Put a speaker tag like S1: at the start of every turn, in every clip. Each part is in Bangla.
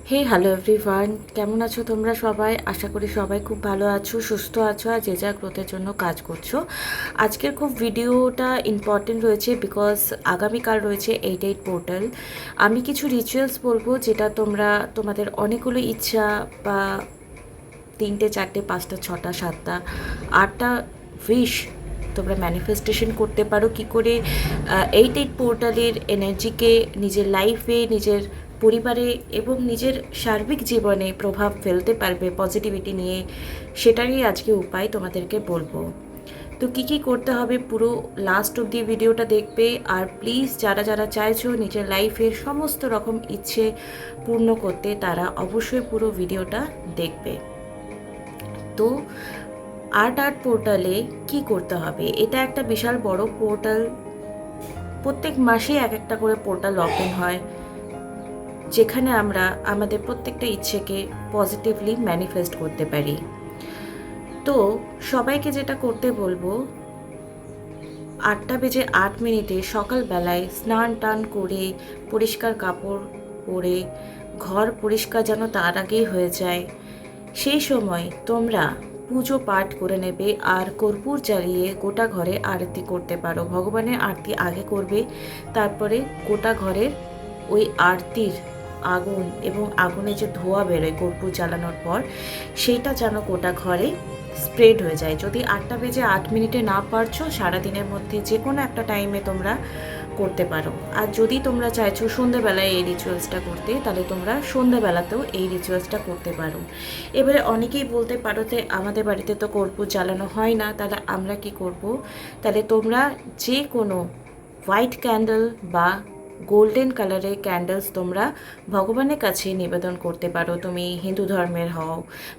S1: হ্যালো এভরিওয়ান, কেমন আছো তোমরা সবাই? আশা করি সবাই খুব ভালো আছো, সুস্থ আছো আর যে যা গ্রোথের জন্য কাজ করছো। আজকের খুব ভিডিওটা ইম্পর্টেন্ট রয়েছে বিকজ আগামীকাল রয়েছে 8/8 পোর্টাল। আমি কিছু রিচুয়ালস বলবো যেটা তোমরা তোমাদের অনেকগুলো ইচ্ছা বা 3টে 4টে 5টা 6টা 7টা 8টা উইশ তোমরা ম্যানিফেস্টেশন করতে পারো কি করে 8/8 পোর্টালের এনার্জিকে নিজের লাইফে, নিজের পরিবারে এবং নিজের সার্বিক জীবনে প্রভাব ফেলতে পারবে পজিটিভিটি নিয়ে। সেটারই আজকে উপায় তোমাদেরকে বলবো। তো কী কী করতে হবে পুরো লাস্ট অবধি ভিডিওটা দেখবে। আর প্লিজ যারা যারা চাইছো নিজের লাইফের সমস্ত রকম ইচ্ছে পূর্ণ করতে, তারা অবশ্যই পুরো ভিডিওটা দেখবে। তো আর্ট পোর্টালে কি করতে হবে? এটা একটা বিশাল বড় পোর্টাল। প্রত্যেক মাসে এক একটা করে পোর্টাল ওপেন হয়, যেখানে আমরা আমাদের প্রত্যেকটা ইচ্ছেকে পজিটিভলি ম্যানিফেস্ট করতে পারি। তো সবাইকে যেটা করতে বলবো, 8:08 সকালবেলায় স্নান টান করে পরিষ্কার কাপড় পরে ঘর পরিষ্কার যেন তার আগেই হয়ে যায়, সেই সময় তোমরা পুজো পাঠ করে নেবে আর কর্পূর জ্বালিয়ে গোটা ঘরে আরতি করতে পারো। ভগবানের আরতি আগে করবে, তারপরে গোটা ঘরের ওই আরতির আগুন এবং আগুনে যে ধোঁয়া বেরোয় কর্পূর জ্বালানোর পর, সেইটা যেন গোটা ঘরে স্প্রেড হয়ে যায়। যদি 8:08 না পারছো, সারাদিনের মধ্যে যে কোনো একটা টাইমে তোমরা করতে পারো। আর যদি তোমরা চাইছো সন্ধ্যেবেলায় এই রিচুয়ালসটা করতে, তাহলে তোমরা সন্ধ্যেবেলাতেও এই রিচুয়ালসটা করতে পারো। এবারে অনেকেই বলতে পারো যে আমাদের বাড়িতে তো কর্পূর জ্বালানো হয় না, তাহলে আমরা কি করব? তাহলে তোমরা যে কোনো হোয়াইট ক্যান্ডেল বা গোল্ডেন কালারের ক্যান্ডেলস তোমরা ভগবানের কাছে নিবেদন করতে পারো। তুমি হিন্দু ধর্মের হও,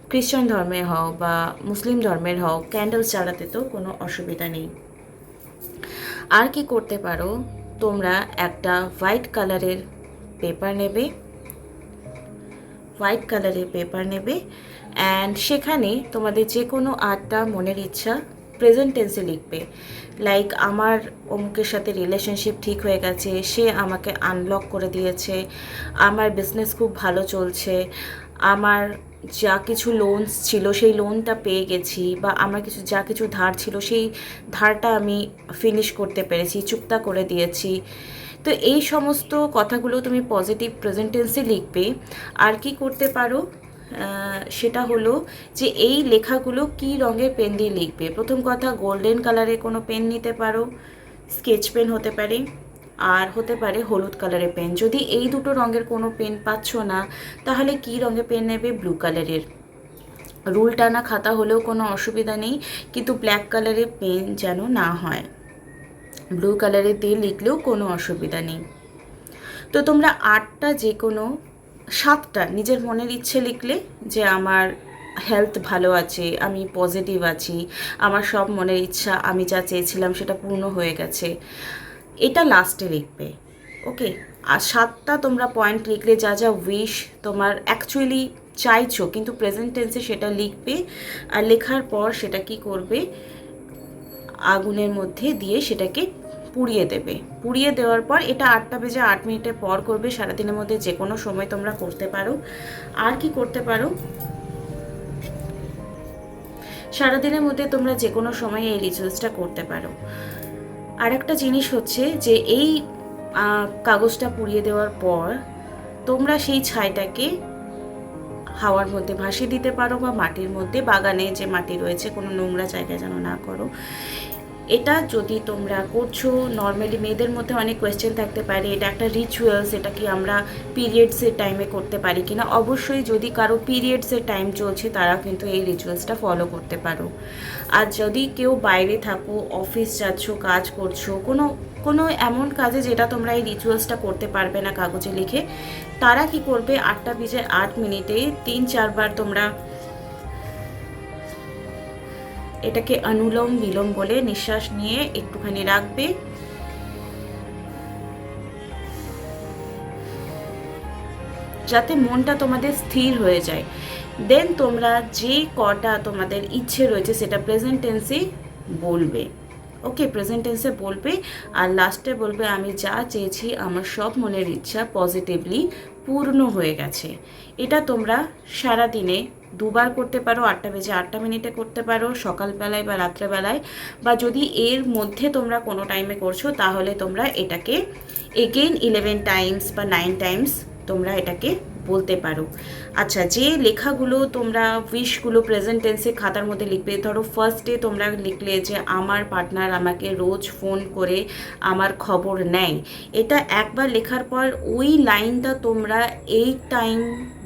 S1: খ্রিস্টান ধর্মের হও বা মুসলিম ধর্মের হও, ক্যান্ডেলস জ্বালাতে তো কোনো অসুবিধা নেই। আর কি করতে পারো, তোমরা একটা হোয়াইট কালারের পেপার নেবে, অ্যান্ড সেখানে তোমাদের যে কোনো 8টা মনের ইচ্ছা প্রেজেন্ট টেন্সে লিখবে। লাইক, আমার অমুকের সাথে রিলেশনশিপ ঠিক হয়ে গেছে, সে আমাকে আনলক করে দিয়েছে, আমার বিজনেস খুব ভালো চলছে, আমার যা কিছু লোনস ছিল সেই লোনটা পেয়ে গেছি, বা আমার যা কিছু ধার ছিল সেই ধারটা আমি ফিনিশ করতে পেরেছি, চুক্তা করে দিয়েছি। তো এই সমস্ত কথাগুলো তুমি পজিটিভ প্রেজেন্ট টেন্সে লিখবে। আর কি করতে পারো, সেটা হলো যে এই লেখাগুলো কি রঙের পেন দিয়ে লিখবে। প্রথম কথা, গোল্ডেন কালারের কোনো পেন নিতে পারো, স্কেচ পেন হতে পারে, আর হতে পারে হলুদ কালারের পেন। যদি এই দুটো রঙের কোনো পেন পাচ্ছ না, তাহলে কি রঙের পেন নেবে? ব্লু কালারের। রুল টানা খাতা হলেও কোনো অসুবিধা নেই, কিন্তু ব্ল্যাক কালারের পেন যেন না হয়। ব্লু কালারের দিয়ে লিখলেও কোনো অসুবিধা নেই। তো তোমরা 8টা যে কোনো 7টা নিজের মনের ইচ্ছে লিখলে, যে আমার হেলথ ভালো আছে, আমি পজিটিভ আছি, আমার সব মনের ইচ্ছা আমি যা চেয়েছিলাম সেটা পূর্ণ হয়ে গেছে, এটা লাস্টে লিখবে। ওকে? আর 7টা তোমরা পয়েন্ট লিখলে, যা যা উইশ তোমার অ্যাকচুয়ালি চাইছো কিন্তু প্রেজেন্ট টেন্সে, সেটা লিখবে। আর লেখার পর সেটা কি করবে, আগুনের মধ্যে দিয়ে সেটাকে পুড়িয়ে দেবে। পুড়িয়ে দেওয়ার পর এটা 8:08 পর করবে। সারাদিনের মধ্যে যে কোনো সময় তোমরা করতে পারো। আর কি করতে পারো, সারাদিনের মধ্যে তোমরা যে কোনো সময় এই রিচুয়ালসটা করতে পারো। আর একটা জিনিস হচ্ছে যে এই কাগজটা পুড়িয়ে দেওয়ার পর তোমরা সেই ছাইটাকে হাওয়ার মধ্যে ভাসিয়ে দিতে পারো, বা মাটির মধ্যে, বাগানে যে মাটি রয়েছে কোনো নোংরা জায়গায় যেন না করো। এটা যদি তোমরা করছো, নর্মালি মেয়েদের মধ্যে অনেক কোয়েশ্চেন থাকতে পারে, এটা একটা রিচুয়ালস, এটা কি আমরা পিরিয়ডসের টাইমে করতে পারি কিনা। অবশ্যই যদি কারো পিরিয়ডসের টাইম চলছে, তারা কিন্তু এই রিচুয়ালসটা ফলো করতে পারো। আর যদি কেউ বাইরে থাকো, অফিস যাচ্ছ, কাজ করছো, কোনো এমন কাজে যেটা তোমরা এই রিচুয়ালসটা করতে পারবে না কাগজে লিখে, তারা কি করবে, 8:08 3-4 বার তোমরা এটাকে অনুলোম বিলোম বলে নিঃশ্বাস নিয়ে একটুখানি রাখবে। যাতে মনটা তোমাদের স্থির হয়ে যায়। দেন তোমরা যে কটা তোমাদের ইচ্ছে রয়েছে সেটা প্রেজেন্ট টেন্সে বলবে। ওকে, প্রেজেন্ট টেন্সে বলবে আর লাস্টে বলবে আমি যা চেয়েছি আমার সব মনের ইচ্ছা পজিটিভলি পূর্ণ হয়ে গেছে। এটা তোমরা সারা দিনে দুবার করতে পারো, 8:08 করতে পারো, সকালবেলায় বা রাত্রেবেলায়, বা যদি এর মধ্যে তোমরা কোনো টাইমে করছো তাহলে তোমরা এটাকে এগেইন 11 টাইমস বা 9 টাইমস তোমরা এটাকে বলতে পারো। আচ্ছা, যে লেখাগুলো তোমরা উইশগুলো প্রেজেন্ট টেন্সে খাতার মধ্যে লিখবে, ধরো ফার্স্ট ডে তোমরা লিখলে যে আমার পার্টনার আমাকে রোজ ফোন করে আমার খবর নেয়, এটা একবার লেখার পর ওই লাইনটা তোমরা 8 টাইম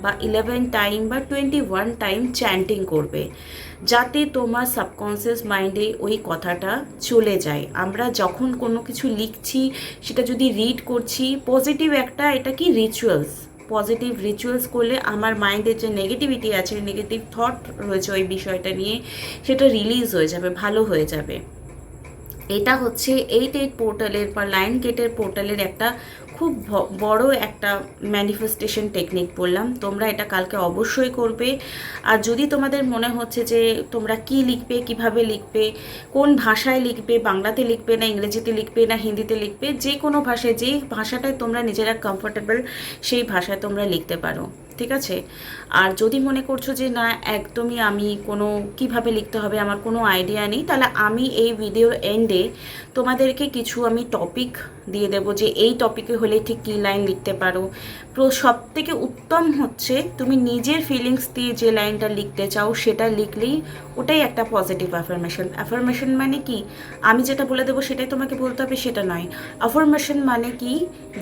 S1: বা 11 টাইম বা 21 টাইম চ্যান্টিং করবে, যাতে তোমার সাবকনসিয়াস মাইন্ডে ওই কথাটা চলে যায়। আমরা যখন কোনো কিছু লিখছি, সেটা যদি রিড করছি, পজিটিভ একটা, এটা কি রিচুয়ালস, পজিটিভ রিচুয়ালস করলে আমার মাইন্ডের যে নেগেটিভিটি আছে, নেগেটিভ থট রয়েছে ওই বিষয়টা নিয়ে, সেটা রিলিজ হয়ে যাবে, ভালো হয়ে যাবে। এটা হচ্ছে 8 পোর্টালের বা লাইন গেটের পোর্টালের একটা খুব বড় একটা ম্যানিফেস্টেশন টেকনিক বললাম। তোমরা এটা কালকে অবশ্যই করবে। আর যদি তোমাদের মনে হচ্ছে যে তোমরা কি লিখবে, কিভাবে লিখবে, কোন ভাষায় লিখবে, বাংলাতে লিখবে না ইংরেজিতে লিখবে না হিন্দিতে লিখবে, যে কোনো ভাষায়, যেই ভাষাটায় তোমরা নিজেরা কমফোর্টেবল সেই ভাষায় তোমরা লিখতে পারো, ঠিক আছে। আর যদি মনে করছো যে না একদমই আমি কোনো কিভাবে লিখতে হবে আমার কোনো আইডিয়া নেই, তাহলে আমি এই ভিডিওর এন্ডে তোমাদেরকে কিছু আমি টপিক দিয়ে দেবো যে এই টপিকে হলে ঠিক কী লাইন লিখতে পারো। সব থেকে উত্তম হচ্ছে তুমি নিজের ফিলিংস দিয়ে যে লাইনটা লিখতে চাও সেটা লিখলেই ওটাই একটা পজিটিভ অ্যাফার্মেশন। অ্যাফার্মেশন মানে কি, আমি যেটা বলে দেবো সেটাই তোমাকে বলতে হবে সেটা নয়। অ্যাফার্মেশন মানে কি,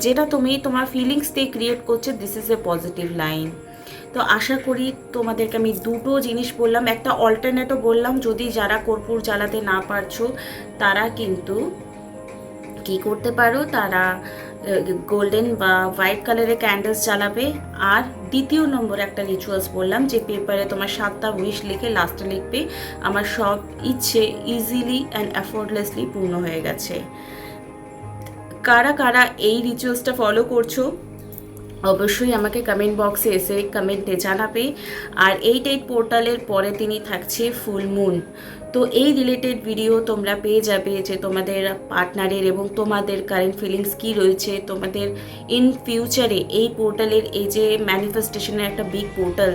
S1: যেটা তুমি তোমার ফিলিংস দিয়ে ক্রিয়েট করছো, this is a positive line. তো আশা করি তোমাদেরকে আমি দুটো জিনিস বললাম, একটা অল্টারনেটও বললাম, যদি যারা কর্পূর জ্বালাতে না পারছো তারা কিন্তু কি করতে পারো, তারা গোল্ডেন বা হোয়াইট কালারের ক্যান্ডেলস জ্বালাবে। আর দ্বিতীয় নম্বর একটা রিচুয়ালস বললাম যে পেপারে তোমার 7টা উইশ লিখে লাস্টে লিখবে আমার সব ইচ্ছে ইজিলি অ্যান্ড এফোর্টলেসলি পূর্ণ হয়ে গেছে। কারা কারা এই রিচুয়ালসটা ফলো করছো অবশ্যই আমাকে কমেন্ট বক্সে এসে কমেন্টে জানাবে। আর 8 পোর্টালের পরে তিনি থাকছে ফুল মুন, তো এই রিলেটেড ভিডিও তোমরা পেয়ে যাবে যে তোমাদের পার্টনারের এবং তোমাদের কারেন্ট ফিলিংস কী রয়েছে, তোমাদের ইন ফিউচারে এই পোর্টালের, এই যে ম্যানিফেস্টেশনের একটা বিগ পোর্টাল,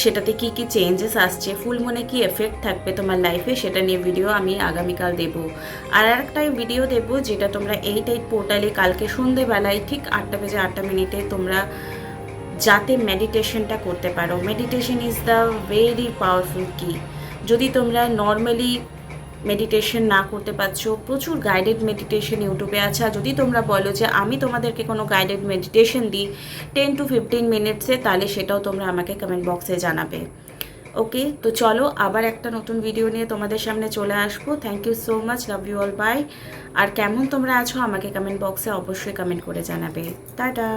S1: সেটাতে কি কি চেঞ্জেস আসছে, ফুল মুনে কি এফেক্ট থাকবে তোমার লাইফে, সেটা নিয়ে ভিডিও আমি আগামীকাল দেব। আর একটা ভিডিও দেব যেটা তোমরা 8 পোর্টালে কালকে সন্ধেবেলায় ঠিক 8:08 তোমরা যাতে মেডিটেশনটা করতে পারো। Meditation is the very powerful কি। যদি তোমরা নর্মালি মেডিটেশন না করতে পারছো, প্রচুর গাইডেড মেডিটেশন ইউটিউবে আছে। আর যদি তোমরা বলো যে আমি তোমাদেরকে কোনো গাইডেড মেডিটেশন দিই 10 to 15 মিনিটসে, তাহলে সেটাও তোমরা আমাকে কমেন্ট বক্সে জানাবে। ওকে, তো চলো আবার একটা নতুন ভিডিও নিয়ে তোমাদের সামনে চলে আসবো। Thank you so much, love you all, bye. আর কেমন তোমরা আছো আমাকে কমেন্ট বক্সে অবশ্যই কমেন্ট করে জানাবে। টাটা।